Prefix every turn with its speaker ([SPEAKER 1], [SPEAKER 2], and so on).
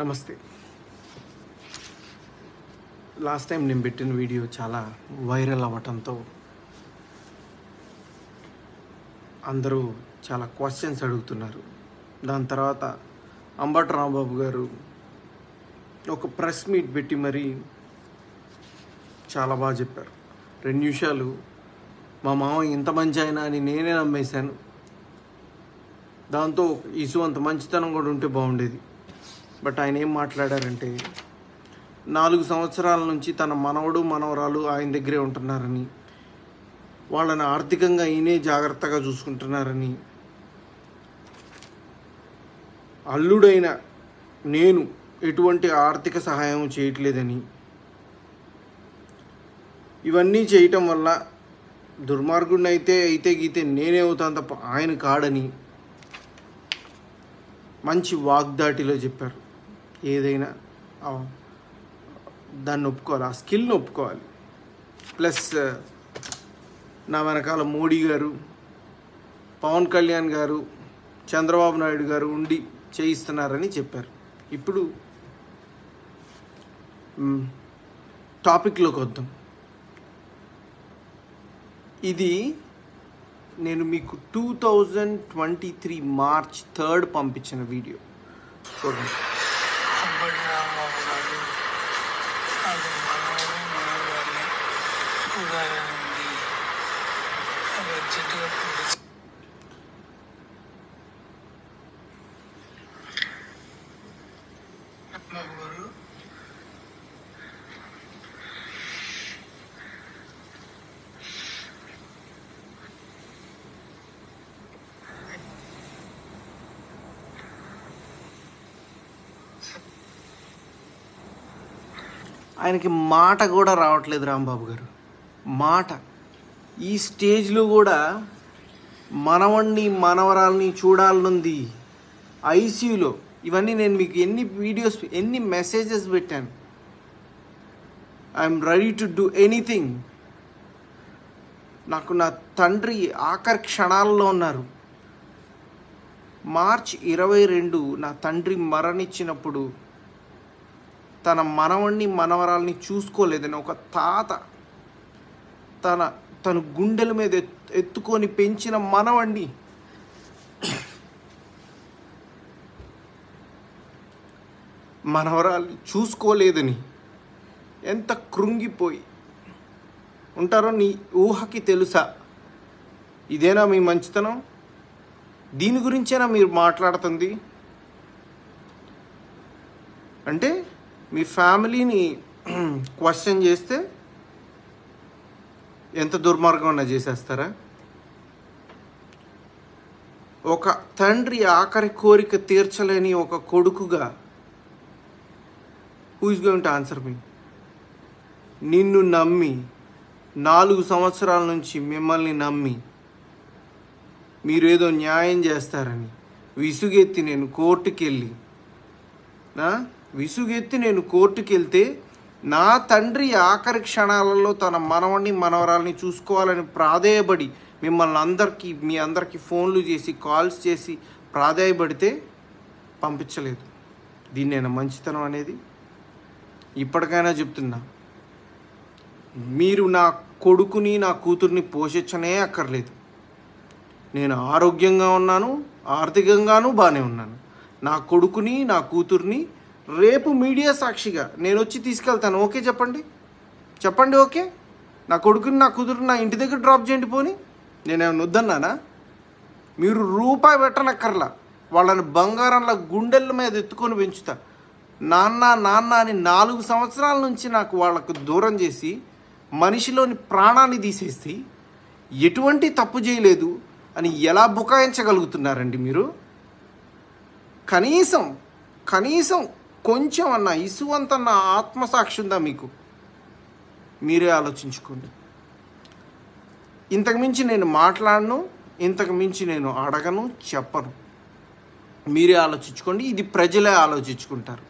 [SPEAKER 1] నమస్తే. Last time నేను పెట్టిన వీడియో చాలా వైరల్ అవ్వటంతో అందరూ చాలా క్వశ్చన్స్ అడుగుతున్నారు. దాని తర్వాత అంబటి రాంబాబు గారు ఒక ప్రెస్ మీట్ పెట్టి మరీ చాలా బాగా చెప్పారు. 2 నిమిషాలు మా మామ ఇంత మంచి ఆయన అని నేనే నమ్మేశాను. దాంతో ఇసు అంత మంచితనం కూడా ఉంటే బాగుండేది. బట్ ఆయన ఏం మాట్లాడారంటే 4 సంవత్సరాల నుంచి తన మనవడు మనవరాలు ఆయన దగ్గరే ఉంటున్నారని, వాళ్ళని ఆర్థికంగా ఈయనే జాగ్రత్తగా చూసుకుంటున్నారని, అల్లుడైన నేను ఎటువంటి ఆర్థిక సహాయం చేయట్లేదని, ఇవన్నీ చేయటం వల్ల దుర్మార్గుడిని అయితే గీతే నేనే అవుతాను తప్ప ఆయన కాడని మంచి వాగ్దాటిలో చెప్పారు. ఏదైనా దాన్ని ఒప్పుకోవాలి, ఆ స్కిల్ని ఒప్పుకోవాలి. ప్లస్ నా వెనకాల మోడీ గారు, పవన్ కళ్యాణ్ గారు, చంద్రబాబు నాయుడు గారు ఉండి చేయిస్తున్నారని చెప్పారు. ఇప్పుడు టాపిక్లోకి వద్దాం. ఇది నేను మీకు 2023 మార్చ్ 3 పంపించిన వీడియో చూడండి. ఆయనకి మాట కూడా రావట్లేదు రాంబాబు గారు. మాట ఈ స్టేజ్లో కూడా మనవణ్ణి మనవరాల్ని చూడాలనుంది ఐసీయూలో. ఇవన్నీ నేను మీకు ఎన్ని వీడియోస్ ఎన్ని మెసేజెస్ పెట్టాను. I'm ready to do anything. నాకు నా తండ్రి ఆఖరి క్షణాల్లో ఉన్నారు. మార్చ్ 22 నా తండ్రి మరణించినప్పుడు తన మనవణ్ణి మనవరాల్ని చూసుకోలేదని ఒక తాత తన గుండెల మీద ఎత్తుకొని పెంచిన మనవణ్ణి మనవరాల్ని చూసుకోలేదని ఎంత కృంగిపోయి ఉంటారో నీ ఊహకి తెలుసా? ఇదేనా మీ మంచితనం? దీని గురించేనా మీరు మాట్లాడుతుంది? అంటే మీ ఫ్యామిలీని క్వశ్చన్ చేస్తే ఎంత దుర్మార్గం చేసేస్తారా? ఒక తండ్రి ఆఖరి కోరిక తీర్చలేని ఒక కొడుకుగా who is going to answer me? నిన్ను నమ్మి 4 సంవత్సరాల నుంచి మిమ్మల్ని నమ్మి మీరేదో న్యాయం చేస్తారని విసుగెత్తి నేను కోర్టుకి వెళ్తే నా తండ్రి ఆఖరి క్షణాలలో తన మనవణ్ణి మనవరాల్ని చూసుకోవాలని ప్రాధేయపడి మీ అందరికీ ఫోన్లు చేసి కాల్స్ చేసి ప్రాధేయపడితే పంపించలేదు. దీన్నేనా మంచితనం అనేది? ఇప్పటికైనా చెప్తున్నా, మీరు నా కొడుకుని నా కూతుర్ని పోషించనే అక్కర్లేదు. నేను ఆరోగ్యంగా ఉన్నాను, ఆర్థికంగానూ బాగానే ఉన్నాను. నా కొడుకుని నా కూతుర్ని రేపు మీడియా సాక్షిగా నేను వచ్చి తీసుకెళ్తాను. ఓకే చెప్పండి. ఓకే, నా కొడుకుని నా కూతురు నా ఇంటి దగ్గర డ్రాప్ చేయండి. పోని నేనేమన్నా వద్దన్నానా? మీరు రూపాయి పెట్టనక్కర్లా. వాళ్ళని బంగారంలా గుండెల మీద ఎత్తుకొని పెంచుతా. నాన్న అని 4 సంవత్సరాల నుంచి నాకు వాళ్ళకు దూరం చేసి మనిషిలోని ప్రాణాన్ని తీసేసి ఎటువంటి తప్పు చేయలేదు అని ఎలా బుకాయించగలుగుతున్నారండి మీరు? కనీసం కొంచెం అన్న ఇసువంతన్న ఆత్మసాక్షి ఉందా మీకు? మీరే ఆలోచించుకోండి. ఇంతకుమించి నేను మాట్లాడను, ఇంతకుమించి నేను అడగను, చెప్పను. మీరే ఆలోచించుకోండి. ఇది ప్రజలే ఆలోచించుకుంటారు.